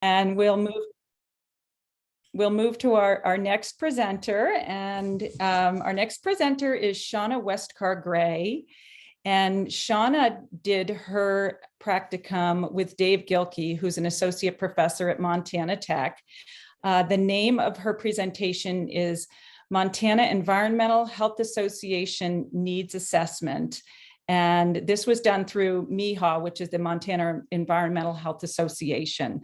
And we'll move to our next presenter. And our next presenter is Shauna Westcar Gray. And Shauna did her practicum with Dave Gilkey, who's an associate professor at Montana Tech. The name of her presentation is Montana Environmental Health Association Needs Assessment. And this was done through MIHA, which is the Montana Environmental Health Association.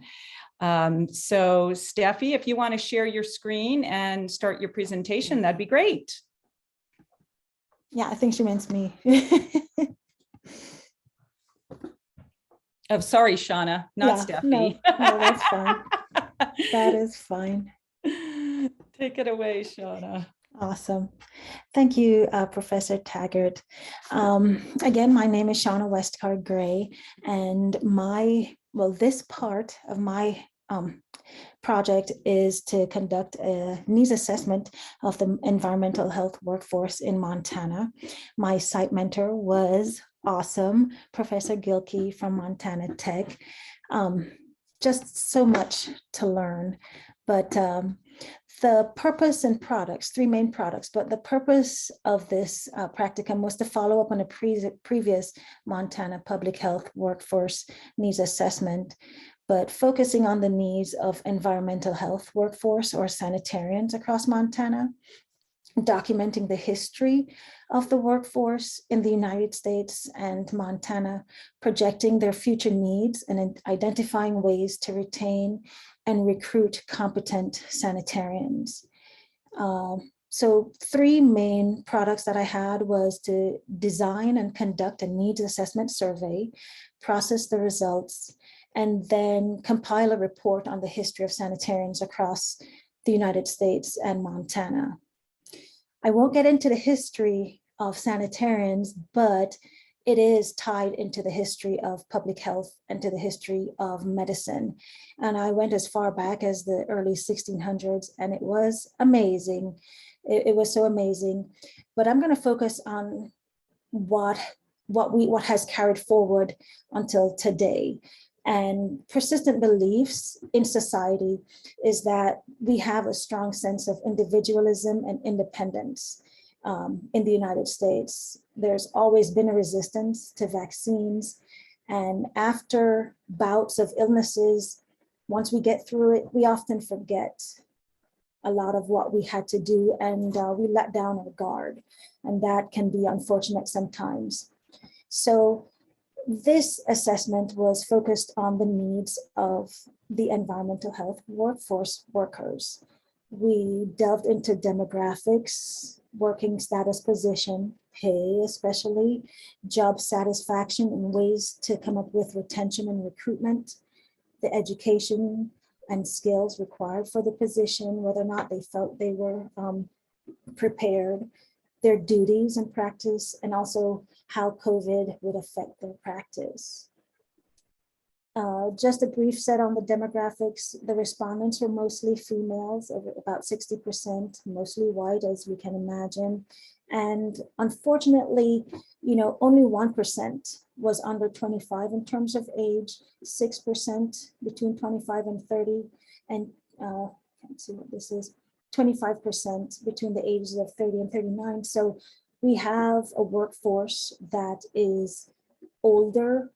So Steffi, if you want to share your screen and start your presentation, that'd be great. Yeah, I think she means me. Oh, sorry, Shauna, not Steffi. No, that's fine. That is fine. Take it away, Shauna. Awesome. Thank you, Professor Taggart. Again, my name is Shauna Westcar Gray, and this part of my project is to conduct a needs assessment of the environmental health workforce in Montana. My site mentor was awesome, Professor Gilkey from Montana Tech. Just so much to learn, but the purpose and products, three main products, but the purpose of this practicum was to follow up on a previous Montana public health workforce needs assessment, but focusing on the needs of environmental health workforce or sanitarians across Montana, documenting the history of the workforce in the United States and Montana, projecting their future needs and identifying ways to retain and recruit competent sanitarians. So three main products that I had was to design and conduct a needs assessment survey, process the results, and then compile a report on the history of sanitarians across the United States and Montana. I won't get into the history of sanitarians, but it is tied into the history of public health and to the history of medicine. And I went as far back as the early 1600s, and it was amazing. It was so amazing. But I'm going to focus on what has carried forward until today. And persistent beliefs in society is that we have a strong sense of individualism and independence. In the United States, there's always been a resistance to vaccines. And after bouts of illnesses, once we get through it, we often forget a lot of what we had to do, and we let down our guard. And that can be unfortunate sometimes. So this assessment was focused on the needs of the environmental health workforce workers. We delved into demographics, working status position, pay especially, job satisfaction, and ways to come up with retention and recruitment, the education and skills required for the position, whether or not they felt they were prepared, their duties and practice, and also how COVID would affect their practice. Just a brief set on the demographics. The respondents were mostly females, about 60%, mostly white, as we can imagine. And unfortunately, only 1% was under 25 in terms of age, 6% between 25 and 30, and can't see what this is, 25% between the ages of 30 and 39. So we have a workforce that is older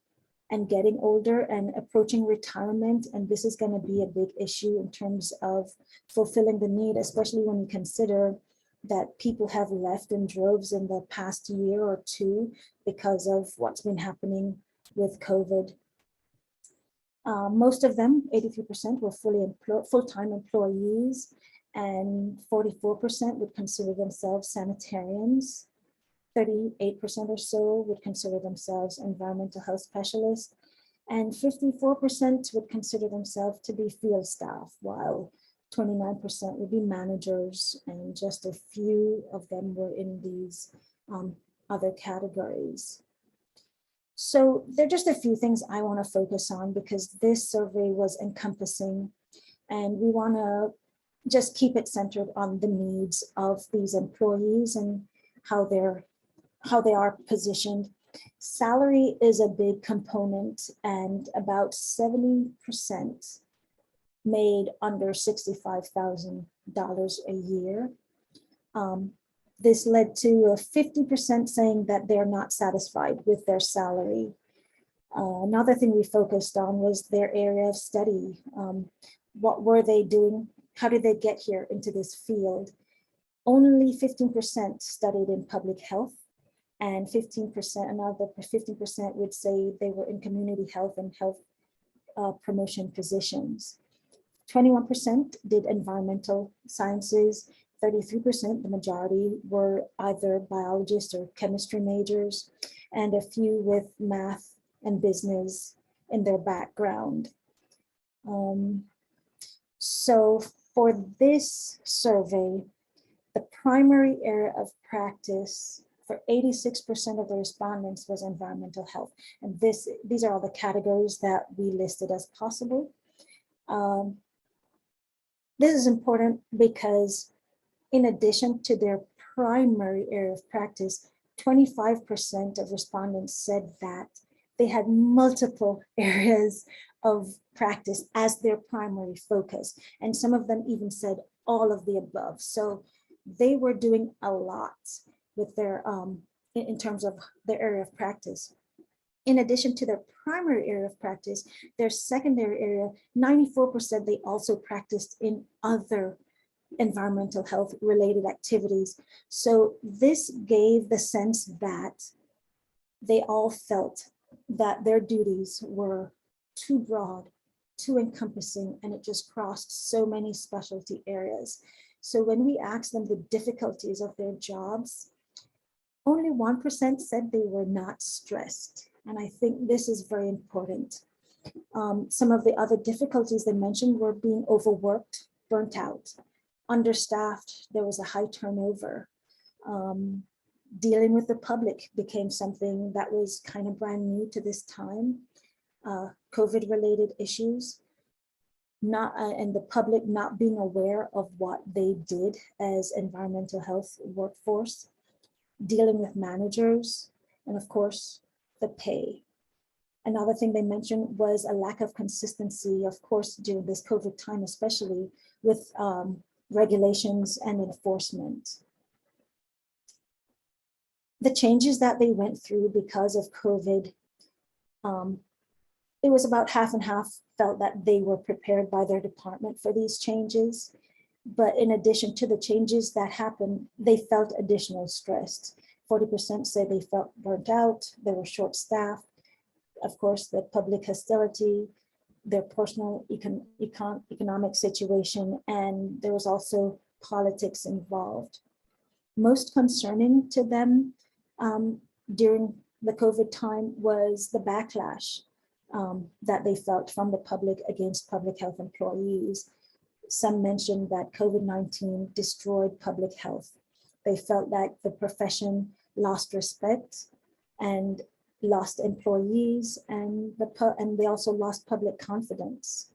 and getting older and approaching retirement. And this is going to be a big issue in terms of fulfilling the need, especially when you consider that people have left in droves in the past year or two because of what's been happening with COVID. Most of them, 83%, were full-time employees, and 44% would consider themselves sanitarians. 38% or so would consider themselves environmental health specialists, and 54% would consider themselves to be field staff, while 29% would be managers, and just a few of them were in these other categories. So there are just a few things I want to focus on because this survey was encompassing, and we want to just keep it centered on the needs of these employees and how they are positioned. Salary is a big component, and about 70% made under $65,000 a year. This led to a 50% saying that they're not satisfied with their salary. Another thing we focused on was their area of study. What were they doing? How did they get here into this field? Only 15% studied in public health, and 15%, another 15% would say they were in community health and health promotion positions. 21% did environmental sciences, 33%, the majority, were either biologists or chemistry majors, and a few with math and business in their background. So for this survey, the primary area of practice for 86% of the respondents was environmental health. And these are all the categories that we listed as possible. This is important because in addition to their primary area of practice, 25% of respondents said that they had multiple areas of practice as their primary focus. And some of them even said all of the above. So they were doing a lot with their, in terms of their area of practice. In addition to their primary area of practice, their secondary area, 94% they also practiced in other environmental health related activities. So this gave the sense that they all felt that their duties were too broad, too encompassing, and it just crossed so many specialty areas. So when we asked them the difficulties of their jobs, only 1% said they were not stressed. And I think this is very important. Some of the other difficulties they mentioned were being overworked, burnt out, understaffed. There was a high turnover. Dealing with the public became something that was kind of brand new to this time. COVID-related issues, and the public not being aware of what they did as environmental health workforce, dealing with managers, and of course, the pay. Another thing they mentioned was a lack of consistency, of course, during this COVID time, especially with regulations and enforcement. The changes that they went through because of COVID, it was about half and half felt that they were prepared by their department for these changes. But in addition to the changes that happened, they felt additional stress. 40% said they felt burnt out, they were short-staffed. Of course, the public hostility, their personal economic situation, and there was also politics involved. Most concerning to them during the COVID time was the backlash that they felt from the public against public health employees. Some mentioned that COVID-19 destroyed public health. They felt like the profession lost respect and lost employees, and they also lost public confidence.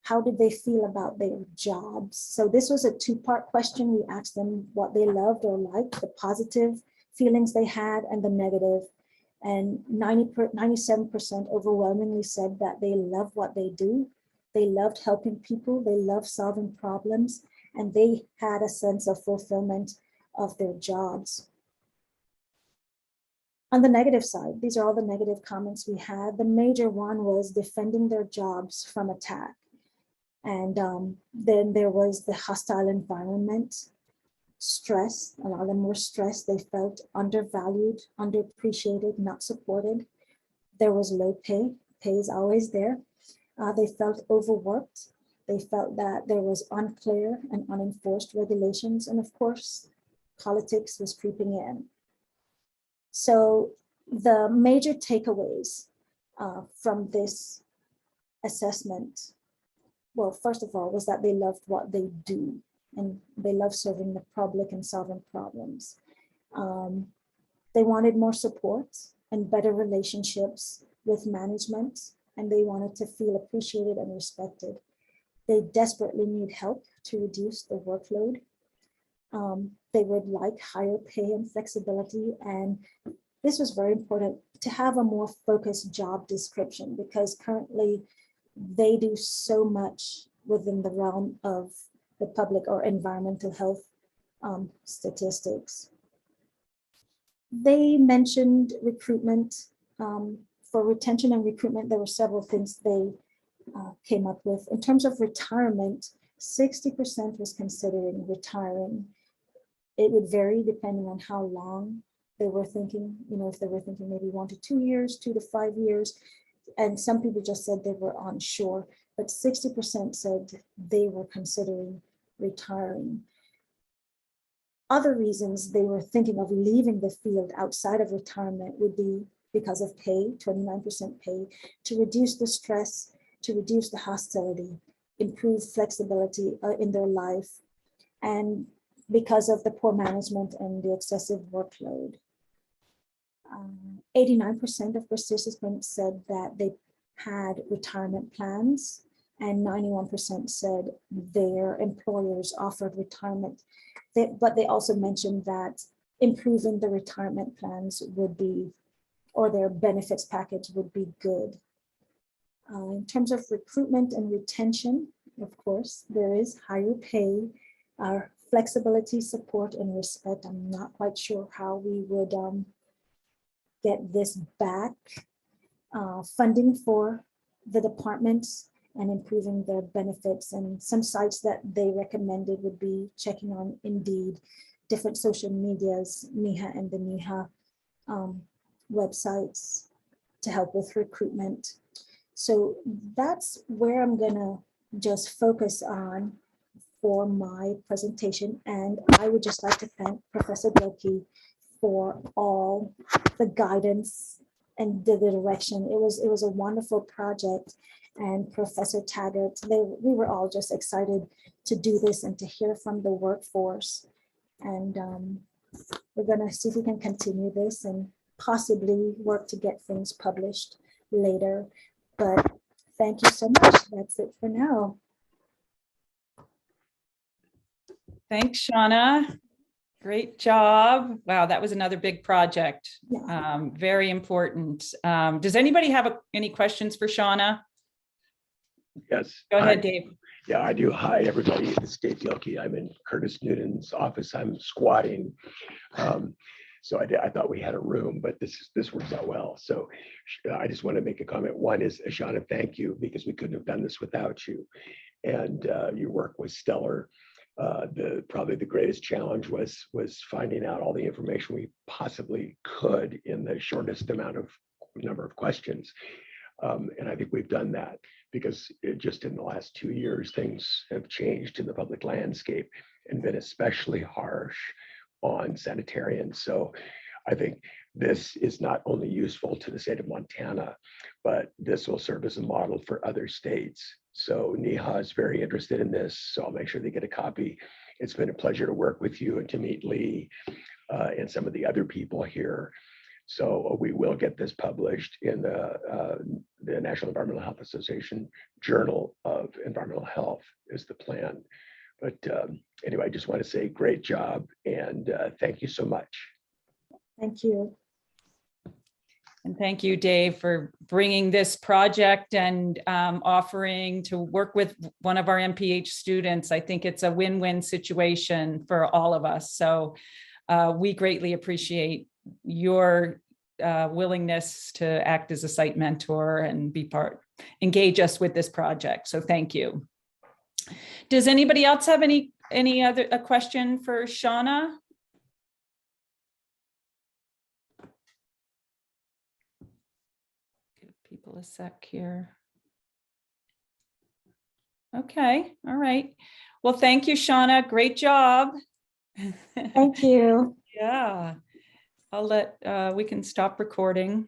How did they feel about their jobs? So this was a two-part question. We asked them what they loved or liked, the positive feelings they had and the negative. And 97% overwhelmingly said that they love what they do. They loved helping people, they loved solving problems, and they had a sense of fulfillment of their jobs. On the negative side, these are all the negative comments we had. The major one was defending their jobs from attack. And then there was the hostile environment, stress. A lot of them were stressed. They felt undervalued, underappreciated, not supported. There was low pay. Pay is always there. They felt overworked. They felt that there was unclear and unenforced regulations. And of course, politics was creeping in. So the major takeaways from this assessment, well, first of all, was that they loved what they do and they love serving the public and solving problems. They wanted more support and better relationships with management, and they wanted to feel appreciated and respected. They desperately need help to reduce the workload. They would like higher pay and flexibility, and this was very important to have a more focused job description, because currently they do so much within the realm of the public or environmental health statistics. They mentioned recruitment. For retention and recruitment, there were several things they came up with. In terms of retirement, 60% was considering retiring. It would vary depending on how long they were thinking, if they were thinking maybe 1 to 2 years, 2 to 5 years. And some people just said they were unsure, but 60% said they were considering retiring. Other reasons they were thinking of leaving the field outside of retirement would be because of pay, 29% pay, to reduce the stress, to reduce the hostility, improve flexibility in their life, and because of the poor management and the excessive workload. 89% of participants said that they had retirement plans, and 91% said their employers offered retirement. But they also mentioned that improving the retirement plans would be, or their benefits package would be good. In terms of recruitment and retention, of course, there is higher pay, flexibility, support, and respect. I'm not quite sure how we would get this back. Funding for the departments and improving their benefits. And some sites that they recommended would be checking on Indeed, different social medias, NEHA and the NEHA websites to help with recruitment. So that's where I'm gonna just focus on for my presentation. And I would just like to thank Professor Gilkey for all the guidance and the direction. It was a wonderful project. And Professor Taggart, we were all just excited to do this and to hear from the workforce. And we're gonna see if we can continue this and possibly work to get things published later. But thank you so much. That's it for now. Thanks, Shauna. Great job. Wow, that was another big project. Yeah. Very important. Does anybody have any questions for Shauna? Yes. Go ahead, Dave. Yeah, I do. Hi, everybody. It's Dave Gilkey. I'm in Curtis Newton's office. I'm squatting. So I thought we had a room, but this works out well. So I just want to make a comment. One is, Shauna, thank you, because we couldn't have done this without you. And your work was stellar. Probably the greatest challenge was finding out all the information we possibly could in the shortest number of questions. And I think we've done that, because just in the last 2 years, things have changed in the public landscape and been especially harsh on sanitarians. So I think this is not only useful to the state of Montana, but this will serve as a model for other states. So NEHA is very interested in this, so I'll make sure they get a copy. It's been a pleasure to work with you and to meet Lee and some of the other people here. So we will get this published in the National Environmental Health Association Journal of Environmental Health is the plan. But anyway, I just want to say great job and thank you so much. Thank you. And thank you, Dave, for bringing this project and offering to work with one of our MPH students. I think it's a win-win situation for all of us. So we greatly appreciate your willingness to act as a site mentor and engage us with this project. So thank you. Does anybody else have any other question for Shauna? Give people a sec here. Okay, all right. Well, thank you, Shauna. Great job. Thank you. Yeah. I'll we can stop recording.